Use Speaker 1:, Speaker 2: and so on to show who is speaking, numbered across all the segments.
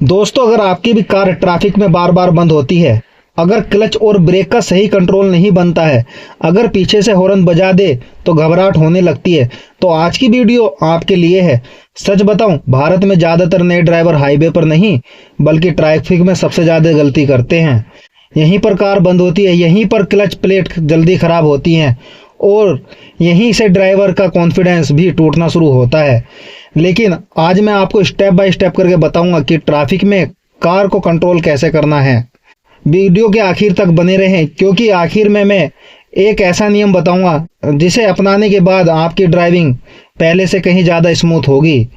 Speaker 1: दोस्तों, अगर आपकी भी कार ट्रैफिक में बार बार बंद होती है, अगर क्लच और ब्रेक का सही कंट्रोल नहीं बनता है, अगर पीछे से हॉर्न बजा दे तो घबराहट होने लगती है, तो आज की वीडियो आपके लिए है। सच बताऊं, भारत में ज़्यादातर नए ड्राइवर हाईवे पर नहीं बल्कि ट्रैफिक में सबसे ज़्यादा गलती करते हैं। यहीं पर कार बंद होती है, यहीं पर क्लच प्लेट जल्दी ख़राब होती हैं और यहीं से ड्राइवर का कॉन्फिडेंस भी टूटना शुरू होता है। लेकिन आज मैं आपको स्टेप बाय स्टेप करके बताऊंगा कि ट्रैफिक में कार को कंट्रोल कैसे करना है। वीडियो के आखिर तक बने रहें, क्योंकि आखिर में मैं एक ऐसा नियम बताऊंगा जिसे अपनाने के बाद आपकी ड्राइविंग पहले से कहीं ज़्यादा स्मूथ होगी।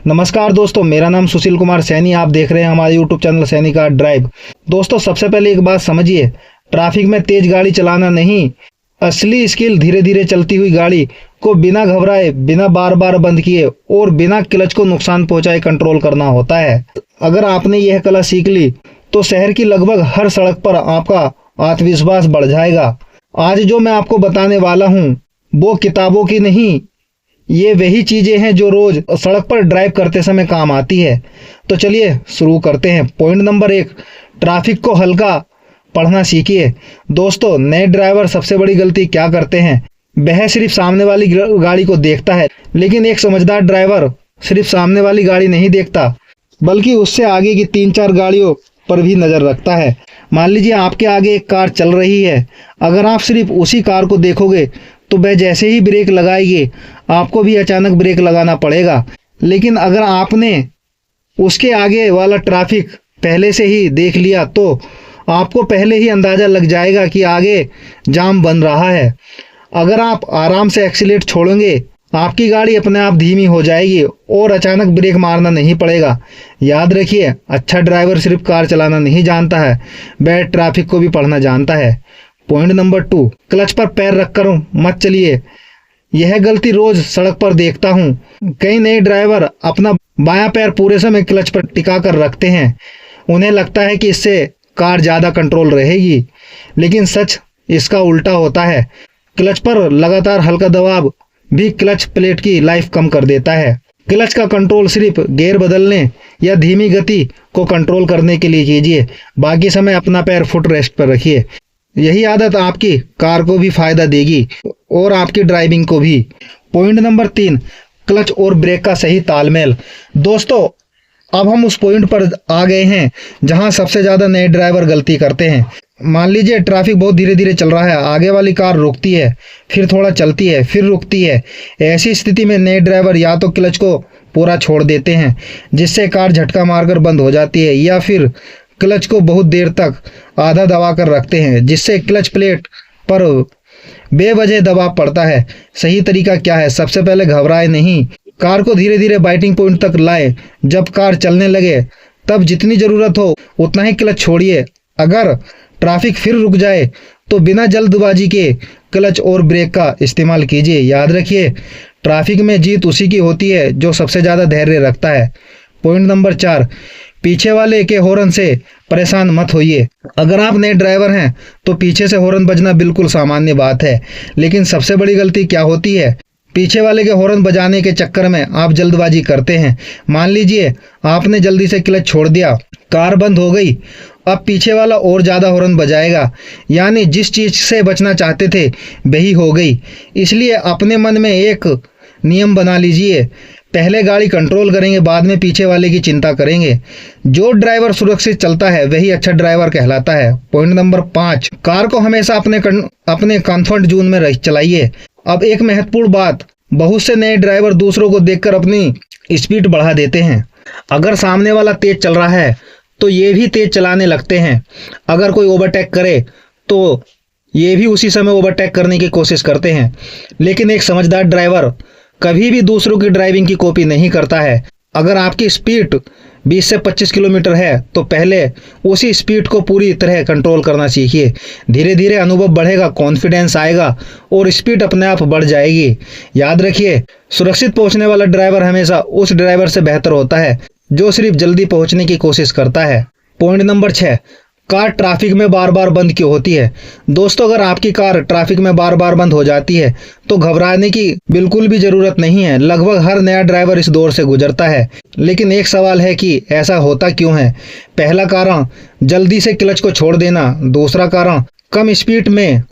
Speaker 1: नमस्कार दोस्तों, मेरा नाम सुशील कुमार सैनी, आप देख रहे हैं हमारे YouTube channel Saini car drive. दोस्तों, सबसे पहले एक बात समझिए, ट्रैफिक में तेज गाड़ी चलाना नहीं, असली स्किल धीरे धीरे चलती हुई गाड़ी को बिना घबराए, बिना बार बार बंद किए और बिना क्लच को नुकसान पहुंचाए कंट्रोल करना होता है। अगर आपने यह कला सीख ली तो शहर की लगभग हर सड़क पर आपका आत्मविश्वास बढ़ जाएगा। आज जो मैं आपको बताने वाला हूँ वो किताबों की नहीं, ये वही चीजें हैं जो रोज सड़क पर ड्राइव करते समय काम आती है। तो चलिए शुरू करते हैं। पॉइंट नंबर 1, ट्रैफिक को हल्का पढ़ना सीखिए। दोस्तों, नए ड्राइवर सबसे बड़ी गलती क्या करते हैं, वह सिर्फ सामने वाली गाड़ी को देखता है, लेकिन एक समझदार ड्राइवर सिर्फ सामने वाली गाड़ी नहीं देखता बल्कि उससे आगे की 3-4 गाड़ियों पर भी नजर रखता है। मान लीजिए आपके आगे एक कार चल रही है, अगर आप सिर्फ उसी कार को देखोगे तो वह जैसे ही ब्रेक लगाएगी आपको भी अचानक ब्रेक लगाना पड़ेगा। लेकिन अगर आपने उसके आगे वाला ट्रैफिक पहले से ही देख लिया तो आपको पहले ही अंदाजा लग जाएगा कि आगे जाम बन रहा है। अगर आप आराम से एक्सीलेटर छोड़ेंगे, आपकी गाड़ी अपने आप धीमी हो जाएगी और अचानक ब्रेक मारना नहीं पड़ेगा। याद रखिए, अच्छा ड्राइवर सिर्फ कार चलाना नहीं जानता है, वह ट्रैफिक को भी पढ़ना जानता है। पॉइंट नंबर 2, क्लच पर पैर रखकर मत चलिए। यह गलती रोज सड़क पर देखता हूँ। कई नए ड्राइवर अपना बायां पैर पूरे समय क्लच पर टिका कर रखते हैं। उन्हें लगता है कि इससे कार ज़्यादा कंट्रोल रहेगी, लेकिन सच इसका उल्टा होता है। क्लच पर लगातार हल्का दबाव भी क्लच प्लेट की लाइफ कम कर देता है। क्लच का कंट्रोल सिर्फ गियर बदलने या धीमी गति को कंट्रोल करने के लिए कीजिए, बाकी समय अपना पैर फुट रेस्ट पर रखिए। यही आदत आपकी कार को भी फायदा देगी और आपकी ड्राइविंग को भी। पॉइंट नंबर 3, क्लच और ब्रेक का सही तालमेल। दोस्तों, अब हम उस पॉइंट पर आ गए हैं जहां सबसे ज़्यादा नए ड्राइवर गलती करते हैं। मान लीजिए ट्रैफिक बहुत धीरे धीरे चल रहा है, आगे वाली कार रुकती है, फिर थोड़ा चलती है, फिर रुकती है। ऐसी स्थिति में नए ड्राइवर या तो क्लच को पूरा छोड़ देते हैं जिससे कार झटका मारकर बंद हो जाती है, या फिर क्लच को बहुत देर तक आधा दबा कर रखते हैं जिससे क्लच प्लेट पर बेवजह दबाव पड़ता है। सही तरीका क्या है? सबसे पहले घबराए नहीं, कार को धीरे धीरे बाइटिंग पॉइंट तक लाएं। जब कार चलने लगे तब जितनी ज़रूरत हो उतना ही क्लच छोड़िए। अगर ट्रैफिक फिर रुक जाए तो बिना जल्दबाजी के क्लच और ब्रेक का इस्तेमाल कीजिए। याद रखिए, ट्रैफिक में जीत उसी की होती है जो सबसे ज़्यादा धैर्य रखता है। पॉइंट नंबर 4, पीछे वाले के हॉर्न से परेशान मत होइए। अगर आप नए ड्राइवर हैं तो पीछे से हॉर्न बजना बिल्कुल सामान्य बात है, लेकिन सबसे बड़ी गलती क्या होती है, पीछे वाले के हॉर्न बजाने के चक्कर में आप जल्दबाजी करते हैं। मान लीजिए आपने जल्दी से क्लच छोड़ दिया, कार बंद हो गई, अब पीछे वाला और ज़्यादा हॉर्न बजाएगा, यानी जिस चीज़ से बचना चाहते थे वही हो गई। इसलिए अपने मन में एक नियम बना लीजिए, पहले गाड़ी कंट्रोल करेंगे, बाद में पीछे वाले की चिंता करेंगे। जो ड्राइवर सुरक्षित चलता है वही अच्छा ड्राइवर कहलाता है। पॉइंट नंबर 5, कार को हमेशा अपने कंफर्ट जोन में चलाइए। अब एक महत्वपूर्ण बात, बहुत से नए ड्राइवर दूसरों को देखकर अपनी स्पीड बढ़ा देते हैं। अगर सामने वाला तेज चल रहा है तो ये भी तेज चलाने लगते हैं। अगर कोई ओवरटेक करे तो ये भी उसी समय ओवरटेक करने की कोशिश करते हैं। लेकिन एक समझदार ड्राइवर कभी भी दूसरों की ड्राइविंग की कॉपी नहीं करता है। अगर आपकी स्पीड 20 से 25 किलोमीटर है तो पहले उसी स्पीड को पूरी तरह कंट्रोल करना सीखिए। धीरे धीरे अनुभव बढ़ेगा, कॉन्फिडेंस आएगा और स्पीड अपने आप बढ़ जाएगी। याद रखिए, सुरक्षित पहुंचने वाला ड्राइवर हमेशा उस ड्राइवर से बेहतर होता है जो सिर्फ जल्दी पहुंचने की कोशिश करता है। पॉइंट नंबर 6, कार ट्रैफिक में बार बार बंद क्यों होती है। दोस्तों, अगर आपकी कार ट्रैफिक में बार बार बंद हो जाती है तो घबराने की बिल्कुल भी जरूरत नहीं है। लगभग हर नया ड्राइवर इस दौर से गुजरता है। लेकिन एक सवाल है कि ऐसा होता क्यों है। पहला कारण जल्दी से क्लच को छोड़ देना, दूसरा कारण कम स्पीड में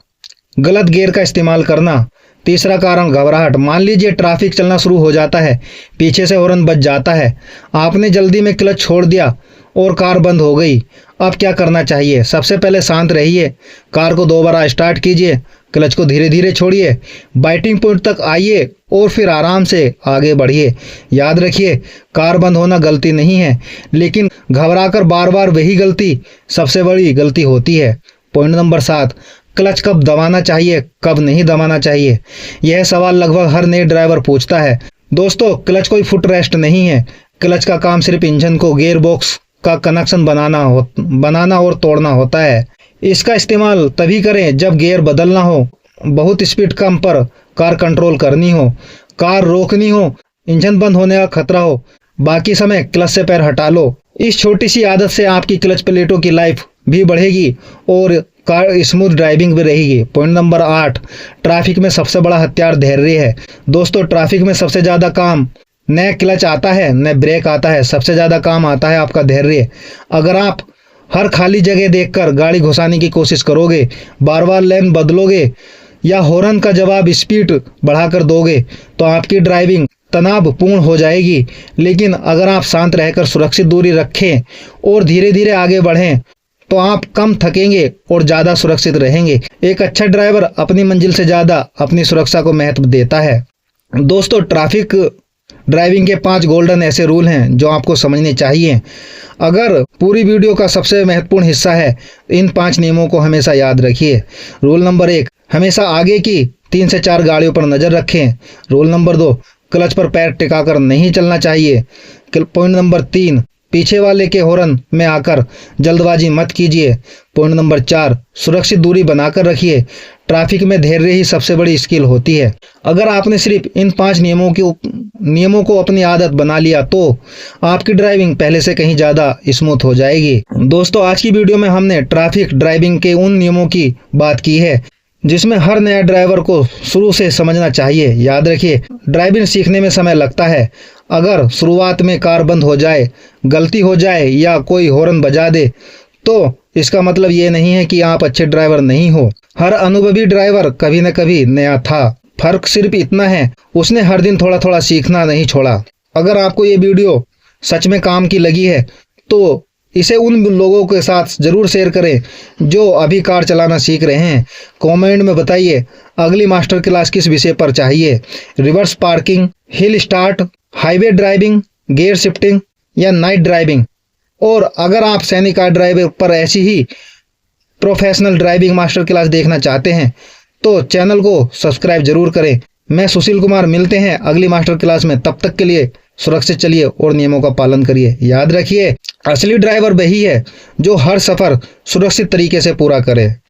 Speaker 1: गलत गियर का इस्तेमाल करना, तीसरा कारण घबराहट। मान लीजिए ट्रैफिक चलना शुरू हो जाता है, पीछे से हॉर्न बज जाता है, आपने जल्दी में क्लच छोड़ दिया और कार बंद हो गई। अब क्या करना चाहिए? सबसे पहले शांत रहिए, कार को दोबारा स्टार्ट कीजिए, क्लच को धीरे धीरे छोड़िए, बाइटिंग पॉइंट तक आइए और फिर आराम से आगे बढ़िए। याद रखिए, कार बंद होना गलती नहीं है, लेकिन घबराकर बार बार वही गलती सबसे बड़ी गलती होती है। पॉइंट नंबर 7, क्लच कब दबाना चाहिए, कब नहीं दबाना चाहिए। यह सवाल लगभग हर नए ड्राइवर पूछता है। दोस्तों, क्लच कोई फुट रेस्ट नहीं है। क्लच का काम सिर्फ इंजन को गियर बॉक्स का कनेक्शन बनाना और तोड़ना होता है। इसका इस्तेमाल तभी करें जब गियर बदलना हो, बहुत स्पीड कम पर कार कंट्रोल करनी हो, कार रोकनी हो, इंजन बंद होने का खतरा हो। बाकी समय क्लच से पैर हटा लो। इस छोटी सी आदत से आपकी क्लच प्लेटों की लाइफ भी बढ़ेगी और कार स्मूथ ड्राइविंग भी रहेगी। पॉइंट नंबर 8, ट्रैफिक में सबसे बड़ा हथियार धैर्य है। दोस्तों, ट्रैफिक में सबसे ज़्यादा काम न क्लच आता है न ब्रेक आता है, सबसे ज़्यादा काम आता है आपका धैर्य। अगर आप हर खाली जगह देखकर गाड़ी घुसाने की कोशिश करोगे, बार बार लेन बदलोगे या हॉर्न का जवाब स्पीड बढ़ाकर दोगे तो आपकी ड्राइविंग तनावपूर्ण हो जाएगी। लेकिन अगर आप शांत रहकर सुरक्षित दूरी रखें और धीरे धीरे आगे बढ़ें तो आप कम थकेंगे और ज़्यादा सुरक्षित रहेंगे। एक अच्छा ड्राइवर अपनी मंजिल से ज़्यादा अपनी सुरक्षा को महत्व देता है। दोस्तों, ट्रैफिक ड्राइविंग के 5 गोल्डन ऐसे रूल हैं जो आपको समझने चाहिए। अगर पूरी वीडियो का सबसे महत्वपूर्ण हिस्सा है, इन 5 नियमों को हमेशा याद रखिए। रूल नंबर 1, हमेशा आगे की 3 से 4 गाड़ियों पर नज़र रखें। रूल नंबर 2, क्लच पर पैर टिकाकर नहीं चलना चाहिए। पॉइंट नंबर 3, पीछे वाले के हॉर्न में आकर जल्दबाजी मत कीजिए। पॉइंट नंबर 4, सुरक्षित दूरी बनाकर रखिए। ट्रैफिक में धैर्य ही सबसे बड़ी स्किल होती है। अगर आपने सिर्फ इन 5 नियमों को अपनी आदत बना लिया तो आपकी ड्राइविंग पहले से कहीं ज़्यादा स्मूथ हो जाएगी। दोस्तों, आज की वीडियो में हमने ट्रैफिक ड्राइविंग के उन नियमों की बात की है जिसमें हर नया ड्राइवर को शुरू से समझना चाहिए। याद रखिए, ड्राइविंग सीखने में समय लगता है। अगर शुरुआत में कार बंद हो जाए, गलती हो जाए या कोई हॉर्न बजा दे तो इसका मतलब ये नहीं है कि आप अच्छे ड्राइवर नहीं हो। हर अनुभवी ड्राइवर कभी न कभी नया था। फर्क सिर्फ इतना है, उसने हर दिन थोड़ा थोड़ा सीखना नहीं छोड़ा। अगर आपको ये वीडियो सच में काम की लगी है तो इसे उन लोगों के साथ ज़रूर शेयर करें जो अभी कार चलाना सीख रहे हैं। कमेंट में बताइए अगली मास्टर क्लास किस विषय पर चाहिए, reverse parking, hill start, highway driving, gear shifting या नाइट ड्राइविंग। और अगर आप सैनिक कार ड्राइवर पर ऐसी ही प्रोफेशनल ड्राइविंग मास्टर क्लास देखना चाहते हैं तो चैनल को सब्सक्राइब जरूर करें। मैं सुशील कुमार, मिलते हैं अगली मास्टर क्लास में। तब तक के लिए सुरक्षित चलिए और नियमों का पालन करिए। याद रखिए, असली ड्राइवर वही है जो हर सफ़र सुरक्षित तरीके से पूरा करे।